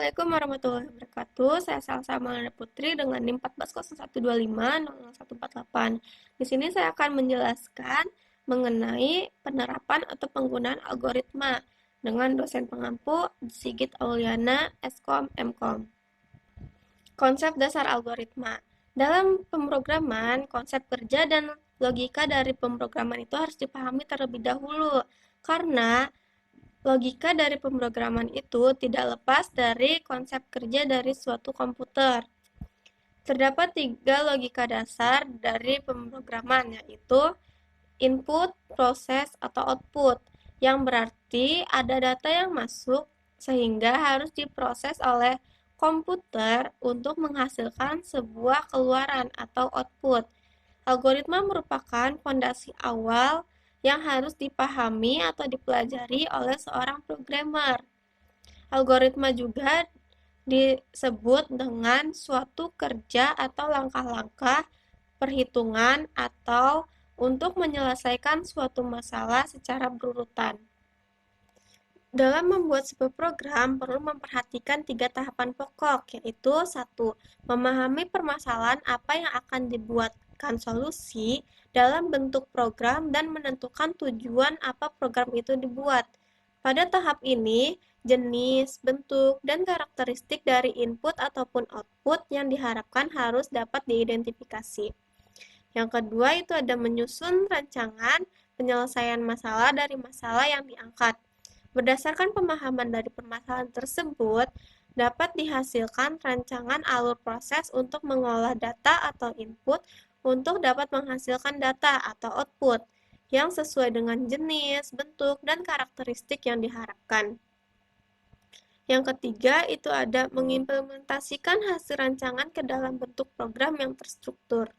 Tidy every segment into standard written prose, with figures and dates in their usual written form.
Assalamualaikum warahmatullahi wabarakatuh. Saya Salsa Maulana Putri dengan NIM 1401250148. Di sini saya akan menjelaskan mengenai penerapan atau penggunaan algoritma dengan dosen pengampu Sigit Auliana, Eskom, Mkom. Konsep dasar algoritma. Dalam pemrograman, konsep kerja dan logika dari pemrograman itu harus dipahami terlebih dahulu, karena logika dari pemrograman itu tidak lepas dari konsep kerja dari suatu komputer. Terdapat 3 logika dasar dari pemrograman, yaitu input, proses, atau output, yang berarti ada data yang masuk sehingga harus diproses oleh komputer untuk menghasilkan sebuah keluaran atau output. Algoritma merupakan fondasi awal yang harus dipahami atau dipelajari oleh seorang programmer. Algoritma juga disebut dengan suatu kerja atau langkah-langkah perhitungan atau untuk menyelesaikan suatu masalah secara berurutan. Dalam membuat sebuah program, perlu memperhatikan 3 tahapan pokok, yaitu 1. Memahami permasalahan apa yang akan dibuatkan solusi dalam bentuk program dan menentukan tujuan apa program itu dibuat. Pada tahap ini, jenis, bentuk, dan karakteristik dari input ataupun output yang diharapkan harus dapat diidentifikasi. Yang kedua itu ada menyusun rancangan penyelesaian masalah dari masalah yang diangkat. Berdasarkan pemahaman dari permasalahan tersebut, dapat dihasilkan rancangan alur proses untuk mengolah data atau input untuk dapat menghasilkan data atau output yang sesuai dengan jenis, bentuk, dan karakteristik yang diharapkan. Yang ketiga itu ada mengimplementasikan hasil rancangan ke dalam bentuk program yang terstruktur.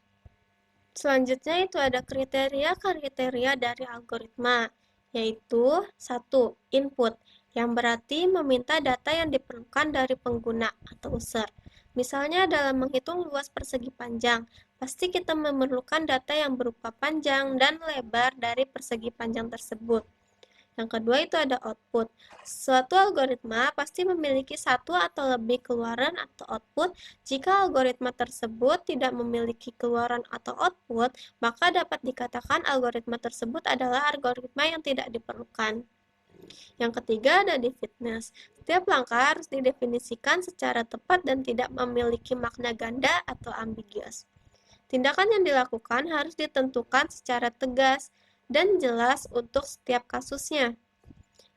Selanjutnya itu ada kriteria-kriteria dari algoritma, yaitu 1. Input, yang berarti meminta data yang diperlukan dari pengguna atau user. Misalnya dalam menghitung luas persegi panjang, pasti kita memerlukan data yang berupa panjang dan lebar dari persegi panjang tersebut. Yang kedua itu ada output. Suatu algoritma pasti memiliki satu atau lebih keluaran atau output. Jika algoritma tersebut tidak memiliki keluaran atau output, maka dapat dikatakan algoritma tersebut adalah algoritma yang tidak diperlukan. Yang ketiga ada definiteness. Setiap langkah harus didefinisikan secara tepat dan tidak memiliki makna ganda atau ambiguous. Tindakan yang dilakukan harus ditentukan secara tegas dan jelas untuk setiap kasusnya.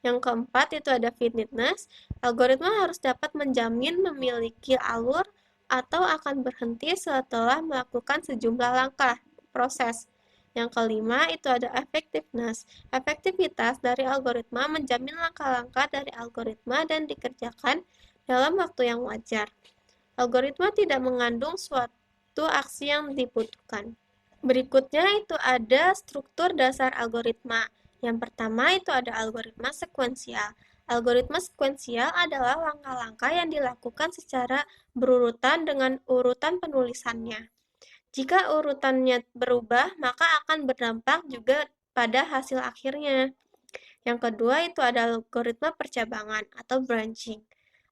Yang keempat itu ada finiteness. Algoritma harus dapat menjamin memiliki alur atau akan berhenti setelah melakukan sejumlah langkah proses. Yang kelima itu ada effectiveness. Efektivitas dari algoritma menjamin langkah-langkah dari algoritma dan dikerjakan dalam waktu yang wajar. Algoritma tidak mengandung suatu aksi yang dibutuhkan. Berikutnya itu ada struktur dasar algoritma. Yang pertama itu ada algoritma sekuensial. Algoritma sekuensial adalah langkah-langkah yang dilakukan secara berurutan dengan urutan penulisannya. Jika urutannya berubah, maka akan berdampak juga pada hasil akhirnya. Yang kedua itu ada algoritma percabangan atau branching.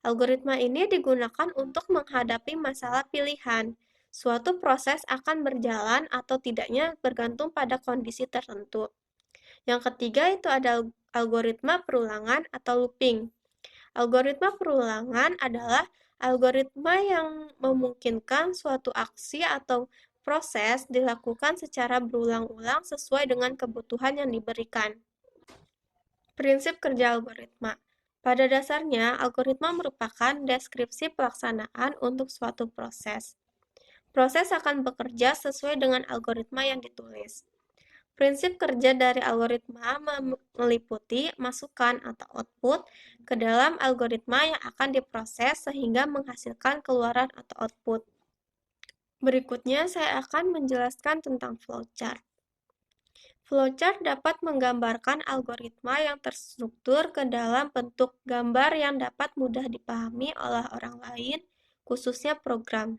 Algoritma ini digunakan untuk menghadapi masalah pilihan. Suatu proses akan berjalan atau tidaknya bergantung pada kondisi tertentu. Yang ketiga itu ada algoritma perulangan atau looping. Algoritma perulangan adalah algoritma yang memungkinkan suatu aksi atau proses dilakukan secara berulang-ulang sesuai dengan kebutuhan yang diberikan. Prinsip kerja algoritma. Pada dasarnya, algoritma merupakan deskripsi pelaksanaan untuk suatu proses. Proses akan bekerja sesuai dengan algoritma yang ditulis. Prinsip kerja dari algoritma meliputi masukan atau output ke dalam algoritma yang akan diproses sehingga menghasilkan keluaran atau output. Berikutnya saya akan menjelaskan tentang flowchart. Flowchart dapat menggambarkan algoritma yang terstruktur ke dalam bentuk gambar yang dapat mudah dipahami oleh orang lain, khususnya program.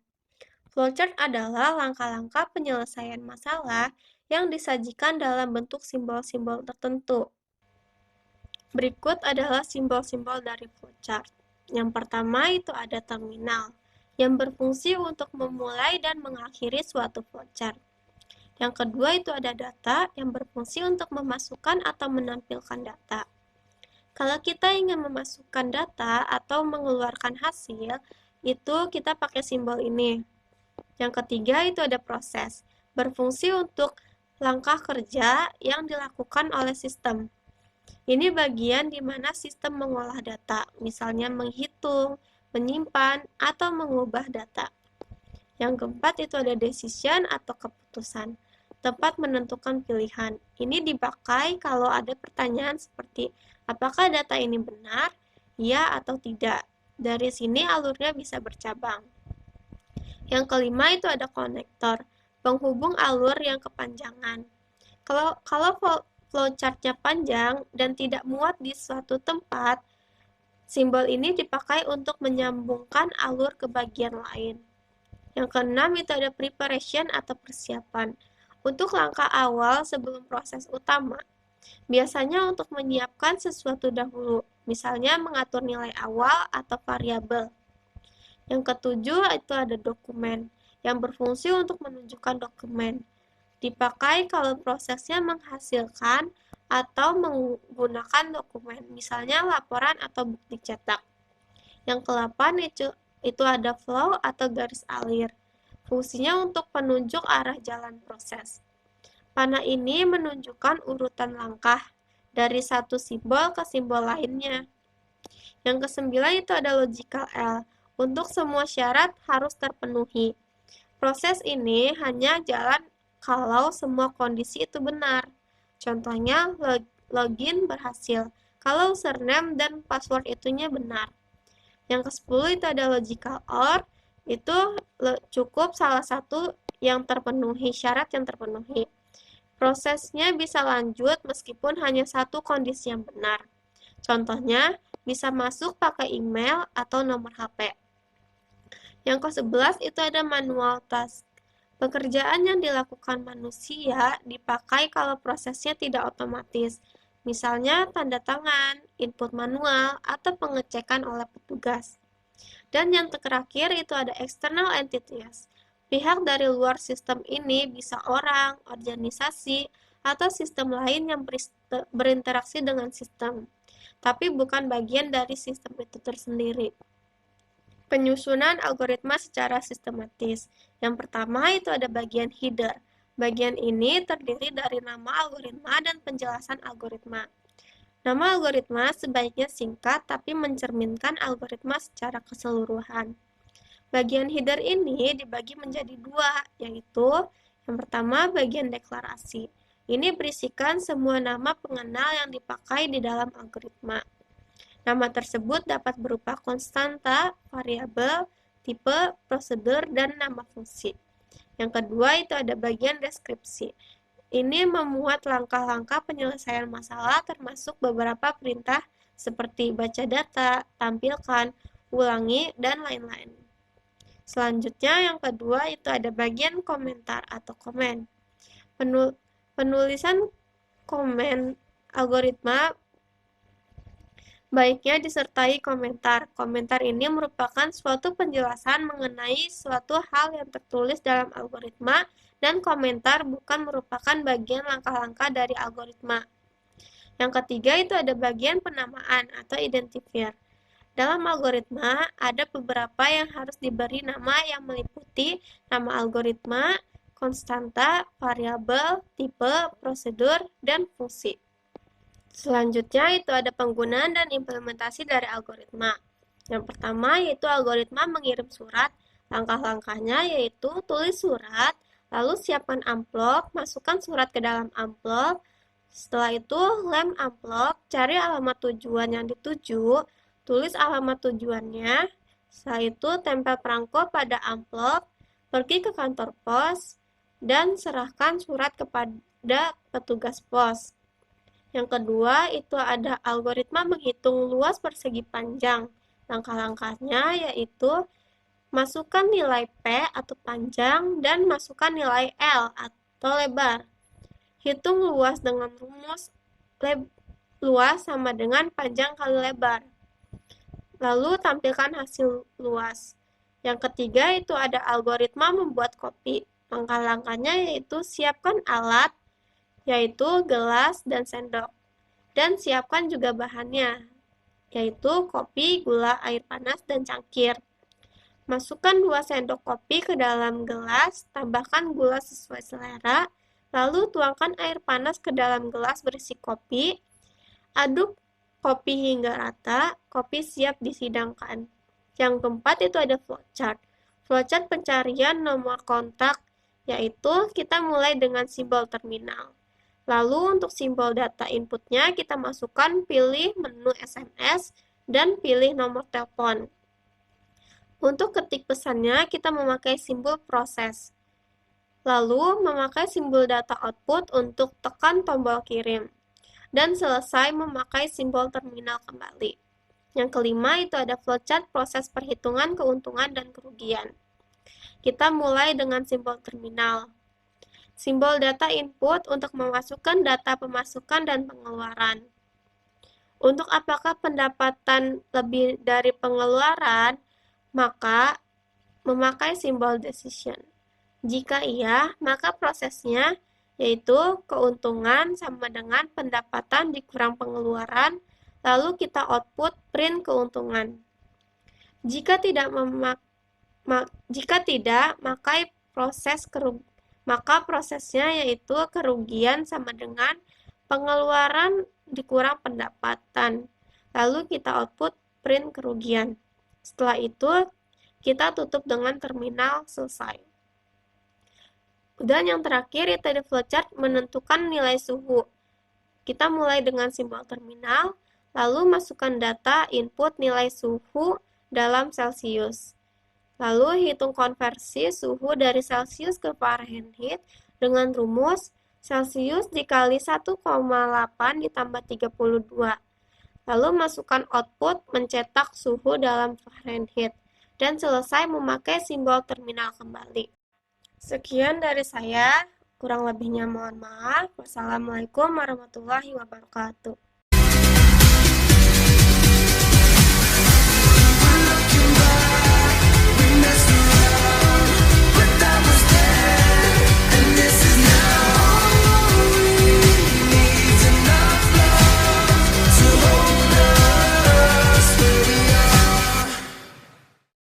Flowchart adalah langkah-langkah penyelesaian masalah yang disajikan dalam bentuk simbol-simbol tertentu. Berikut adalah simbol-simbol dari flowchart. Yang pertama itu ada terminal, yang berfungsi untuk memulai dan mengakhiri suatu flowchart. Yang kedua itu ada data, yang berfungsi untuk memasukkan atau menampilkan data. Kalau kita ingin memasukkan data atau mengeluarkan hasil, itu kita pakai simbol ini. Yang ketiga itu ada proses, berfungsi untuk langkah kerja yang dilakukan oleh sistem. Ini bagian di mana sistem mengolah data, misalnya menghitung, menyimpan, atau mengubah data. Yang keempat itu ada decision atau keputusan, tempat menentukan pilihan. Ini dipakai kalau ada pertanyaan seperti, apakah data ini benar, ya atau tidak. Dari sini alurnya bisa bercabang. Yang kelima itu ada konektor, penghubung alur yang kepanjangan. Kalau flowchart-nya panjang dan tidak muat di suatu tempat, simbol ini dipakai untuk menyambungkan alur ke bagian lain. Yang keenam itu ada preparation atau persiapan. Untuk langkah awal sebelum proses utama. Biasanya untuk menyiapkan sesuatu dahulu, misalnya mengatur nilai awal atau variabel. Yang ketujuh itu ada dokumen, yang berfungsi untuk menunjukkan dokumen. Dipakai kalau prosesnya menghasilkan atau menggunakan dokumen, misalnya laporan atau bukti cetak. Yang ke-8 itu ada flow atau garis alir. Fungsinya untuk penunjuk arah jalan proses. Panah ini menunjukkan urutan langkah dari satu simbol ke simbol lainnya. Yang ke-9 itu ada logical L. Untuk semua syarat harus terpenuhi. Proses ini hanya jalan kalau semua kondisi itu benar. Contohnya, login berhasil kalau username dan password itunya benar. Yang ke-10 itu ada logical OR, itu cukup salah satu yang terpenuhi, syarat yang terpenuhi. Prosesnya bisa lanjut meskipun hanya satu kondisi yang benar. Contohnya, bisa masuk pakai email atau nomor HP. Yang ke-11 itu ada manual task. Pekerjaan yang dilakukan manusia dipakai kalau prosesnya tidak otomatis, misalnya tanda tangan, input manual, atau pengecekan oleh petugas. Dan yang terakhir itu ada external entities. Pihak dari luar sistem ini bisa orang, organisasi, atau sistem lain yang berinteraksi dengan sistem, tapi bukan bagian dari sistem itu tersendiri. Penyusunan algoritma secara sistematis. Yang pertama itu ada bagian header. Bagian ini terdiri dari nama algoritma dan penjelasan algoritma. Nama algoritma sebaiknya singkat tapi mencerminkan algoritma secara keseluruhan. Bagian header ini dibagi menjadi dua, yaitu yang pertama bagian deklarasi. Ini berisikan semua nama pengenal yang dipakai di dalam algoritma. Nama tersebut dapat berupa konstanta, variabel, tipe, prosedur, dan nama fungsi. Yang kedua itu ada bagian deskripsi. Ini memuat langkah-langkah penyelesaian masalah termasuk beberapa perintah seperti baca data, tampilkan, ulangi, dan lain-lain. Selanjutnya yang kedua itu ada bagian komentar atau komen. Penulisan komen algoritma baiknya disertai komentar. Komentar ini merupakan suatu penjelasan mengenai suatu hal yang tertulis dalam algoritma dan komentar bukan merupakan bagian langkah-langkah dari algoritma. Yang ketiga itu ada bagian penamaan atau identifier. Dalam algoritma ada beberapa yang harus diberi nama yang meliputi nama algoritma, konstanta, variabel, tipe, prosedur, dan fungsi. Selanjutnya itu ada penggunaan dan implementasi dari algoritma. Yang pertama yaitu algoritma mengirim surat. Langkah-langkahnya yaitu tulis surat, lalu siapkan amplop, masukkan surat ke dalam amplop. Setelah itu lem amplop, cari alamat tujuan yang dituju, tulis alamat tujuannya. Setelah itu tempel perangko pada amplop, pergi ke kantor pos, dan serahkan surat kepada petugas pos. Yang kedua itu ada algoritma menghitung luas persegi panjang. Langkah-langkahnya yaitu masukkan nilai P atau panjang dan masukkan nilai L atau lebar. Hitung luas dengan rumus luas sama dengan panjang kali lebar. Lalu tampilkan hasil luas. Yang ketiga itu ada algoritma membuat kopi. Langkah-langkahnya yaitu siapkan alat, yaitu gelas dan sendok. Dan siapkan juga bahannya, yaitu kopi, gula, air panas, dan cangkir. Masukkan 2 sendok kopi ke dalam gelas, tambahkan gula sesuai selera, lalu tuangkan air panas ke dalam gelas berisi kopi, aduk kopi hingga rata, kopi siap disidangkan. Yang keempat itu ada flowchart. Flowchart pencarian nomor kontak, yaitu kita mulai dengan simbol terminal. Lalu untuk simbol data inputnya kita masukkan pilih menu SMS dan pilih nomor telepon. Untuk ketik pesannya kita memakai simbol proses. Lalu memakai simbol data output untuk tekan tombol kirim. Dan selesai memakai simbol terminal kembali. Yang kelima itu ada flowchart proses perhitungan keuntungan dan kerugian. Kita mulai dengan simbol terminal. Simbol data input untuk memasukkan data pemasukan dan pengeluaran. Untuk apakah pendapatan lebih dari pengeluaran, maka memakai simbol decision. Jika iya, maka prosesnya yaitu keuntungan sama dengan pendapatan dikurang pengeluaran, lalu kita output print keuntungan. Jika tidak, maka prosesnya yaitu kerugian sama dengan pengeluaran dikurang pendapatan, lalu kita output print kerugian. Setelah itu, kita tutup dengan terminal selesai. Dan yang terakhir itu ada flowchart menentukan nilai suhu. Kita mulai dengan simbol terminal, lalu masukkan data input nilai suhu dalam Celsius. Lalu hitung konversi suhu dari Celsius ke Fahrenheit dengan rumus Celsius dikali 1,8 ditambah 32. Lalu masukkan output mencetak suhu dalam Fahrenheit. Dan selesai memakai simbol terminal kembali. Sekian dari saya, kurang lebihnya mohon maaf. Wassalamualaikum warahmatullahi wabarakatuh.